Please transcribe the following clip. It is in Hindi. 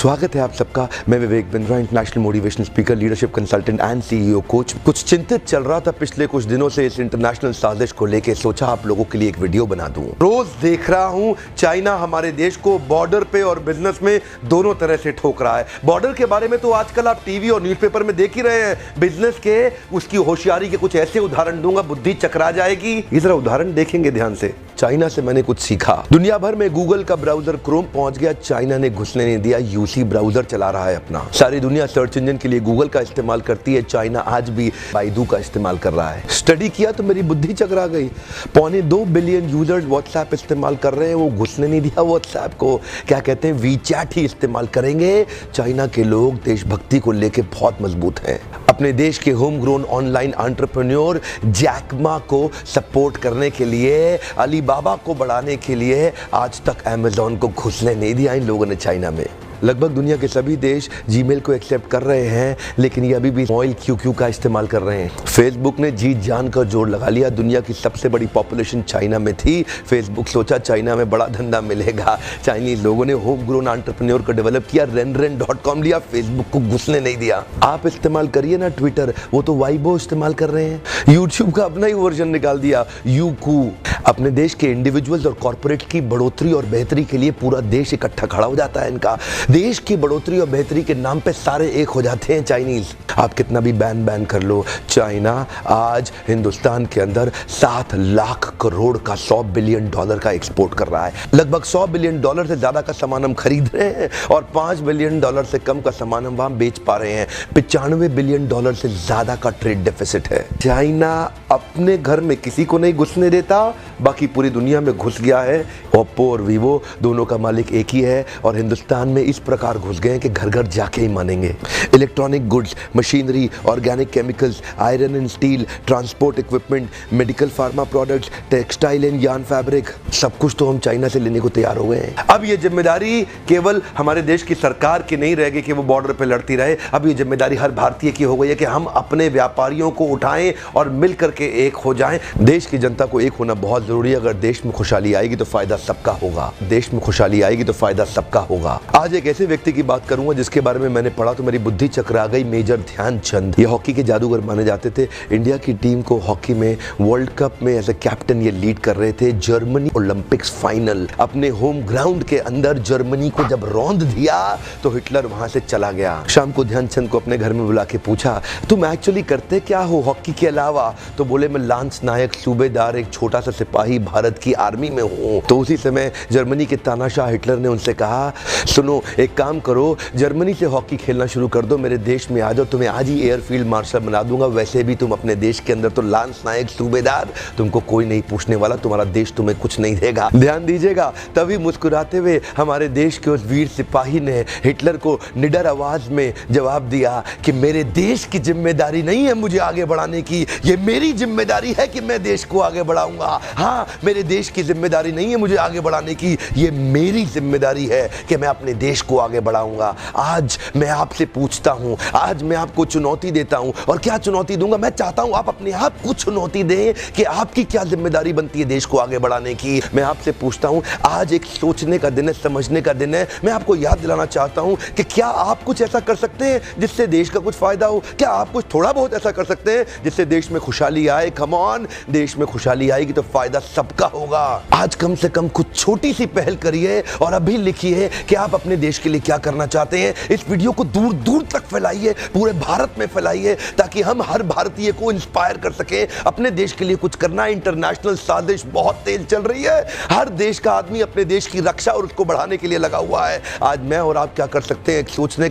स्वागत है आप सबका। मैं Vivek Bindra, international motivational speaker, leadership consultant and CEO coach. कुछ चिंतित चल रहा था पिछले कुछ दिनों से इस इंटरनेशनल साजिश को लेके, सोचा आप लोगों के लिए एक वीडियो बना दूं। रोज देख रहा हूं चाइना हमारे देश को बॉर्डर पे और बिजनेस में दोनों तरह से ठोक रहा है। बॉर्डर के बारे में तो आजकल आप टीवी और न्यूज़पेपर में देख ही रहे हैं। बिजनेस के उसकी होशियारी के कुछ ऐसे उदाहरण दूंगा, बुद्धि चकरा जाएगी। ये जरा उदाहरण देखेंगे ध्यान से। चाइना से मैंने कुछ सीखा। दुनिया भर में गूगल का ब्राउजर क्रोम पहुंच गया, चाइना ने घुसने नहीं दिया। यूसी ब्राउजर चला रहा है अपना। सारी दुनिया सर्च इंजन के लिए गूगल का इस्तेमाल करती है, चाइना आज भी बाइडू का इस्तेमाल कर रहा है। स्टडी किया तो मेरी बुद्धि चकरा गई। 2.25 बिलियन यूजर्स व्हाट्सएप इस्तेमाल कर रहे हैं, वो घुसने नहीं दिया व्हाट्सएप को। क्या कहते हैं, वीचैट ही इस्तेमाल करेंगे। चाइना के लोग देशभक्ति को लेकर बहुत मजबूत हैं। अपने देश के home grown online entrepreneur Jack Ma को सपोर्ट करने के लिए, अलीबाबा को बढ़ाने के लिए आज तक अमेज़न को घुसने नहीं दिया इन लोगों ने चाइना में। लगभग दुनिया के सभी देश जीमेल को एक्सेप्ट कर रहे हैं, लेकिन ये अभी भी ऑयल क्यू का इस्तेमाल कर रहे हैं। फेसबुक ने जी जान का जोर लगा लिया। दुनिया की सबसे बड़ी पॉपुलेशन चाइना में थी। फेसबुक सोचा चाइना में बड़ा धंधा मिलेगा। चाइनीज लोगों ने होम ग्रोन एंटरप्रेन्योर को डेवलप किया, रेन.com लिया, फेसबुक को घुसने नहीं दिया। आप इस्तेमाल करिए ना ट्विटर, वो तो वाइबो इस्तेमाल कर रहे हैं। यूट्यूब का अपना ही वर्जन निकाल दिया, यूकू। अपने देश के इंडिविजुअल्स और कॉर्पोरेट की बढ़ोतरी और बेहतरी के लिए पूरा देश इकट्ठा खड़ा हो जाता है इनका। देश की बढ़ोतरी और बेहतरी के नाम पे सारे एक हो जाते हैं चाइनीज। आप कितना भी बैन कर लो, चाइना आज हिंदुस्तान के अंदर 7 लाख करोड़ का $100 बिलियन का एक्सपोर्ट कर रहा है। लगभग $100 बिलियन से ज्यादा का सामान हम खरीद रहे हैं और $5 बिलियन से कम का सामान हम वहां बेच पा रहे हैं। $95 बिलियन से ज्यादा का ट्रेड डेफिसिट है। चाइना अपने घर में किसी को नहीं घुसने देता, बाकी पूरी दुनिया में घुस गया है। ओप्पो और वीवो दोनों का मालिक एक ही है और हिंदुस्तान में इस प्रकार घुस गए हैं कि घर घर जाके ही मानेंगे। Electronic goods, machinery, organic chemicals, iron and steel, transport equipment, medical pharma products, textile and yarn fabric, सब कुछ तो हम चाइना से लेने को तैयार हो गए हैं। अब ये जिम्मेदारी केवल हमारे देश की सरकार की नहीं रहेगी कि वो बॉर्डर पे लड़ती रहे। अब ये जिम्मेदारी हर भारतीय की हो गई है कि हम अपने व्यापारियों को उठाएं और मिल करके एक हो जाएं। देश की जनता को एक होना बहुत जरूरी है। अगर देश में खुशहाली आएगी तो फायदा सबका होगा। देश में खुशहाली आएगी तो फायदा सबका होगा। आज एक ऐसे व्यक्ति की बात करूंगा जिसके बारे में मैंने पढ़ा तो मेरी बुद्धि चकरा गई। मेजर ध्यानचंद, ये हॉकी के जादूगर माने जाते थे। इंडिया की टीम को हॉकी में वर्ल्ड कप में एज ए कैप्टन ये लीड कर रहे थे। जर्मनी ओलंपिक्स फाइनल अपने होम ग्राउंड के अंदर जर्मनी को जब रौंद दिया तो हिटलर वहां से चला गया। शाम को ध्यानचंद को अपने घर में बुला के पूछा, तुम एक्चुअली करते क्या हो हॉकी के अलावा? तो बोले, मैं लांस नायक, सूबेदार, एक छोटा सा सिपाही भारत की आर्मी में हूँ। तो उसी समय जर्मनी के तानाशाह हिटलर ने उनसे कहा, सुनो एक काम करो, जर्मनी से हॉकी खेलना शुरू कर दो, मेरे देश में आ जाओ, तुम्हें आज ही एयरफील्ड मार्शल बना दूंगा। वैसे भी तुम अपने देश के अंदर तो लांस नायक, सूबेदार, तुमको कोई नहीं पूछने वाला, तुम्हारा देश तुम्हें कुछ नहीं देगा। ध्यान दीजिएगा, तभी मुस्कुराते हुए हमारे देश के उस वीर सिपाही ने हिटलर को निडर आवाज में जवाब दिया कि मेरे देश की जिम्मेदारी नहीं है मुझे आगे बढ़ाने की, ये मेरी जिम्मेदारी है कि मैं देश को आगे बढ़ाऊंगा। हाँ, मेरे देश की जिम्मेदारी नहीं है मुझे आगे बढ़ाने की, ये मेरी जिम्मेदारी है कि मैं अपने देश को आगे बढ़ाऊंगा। आज मैं आपसे पूछता हूं, आज मैं आपको चुनौती देता हूं। और क्या चुनौती दूंगा? मैं चाहता हूं आप अपने आप को चुनौती दें कि आपकी क्या जिम्मेदारी बनती है देश को आगे बढ़ाने की। मैं आपसे पूछता हूं, आज एक सोचने का दिन है, समझने का दिन है। मैं आपको याद दिलाना चाहता हूं कि क्या आप कुछ ऐसा कर सकते हैं जिससे देश का कुछ फायदा हो? क्या आप कुछ थोड़ा बहुत ऐसा कर सकते हैं जिससे देश में खुशहाली आए? कम ऑन, देश में खुशहाली आएगी तो फायदा सबका होगा। आज कम से कम कुछ छोटी सी पहल करिए और अभी लिखिए कि आप अपने देश के लिए क्या करना चाहते हैं। इस वीडियो को दूर दूर तक फैलाइए, पूरे भारत में फैलाइए, ताकि हम हर भारतीय को इंस्पायर कर सके अपने देश के लिए कुछ करना। इंटरनेशनल साजिश बहुत तेज चल रही है। हर देश का आदमी अपने देश की रक्षा और उसको बढ़ाने के लिए लगा हुआ है। आज मैं और आप क्या कर सकते हैं, सोचने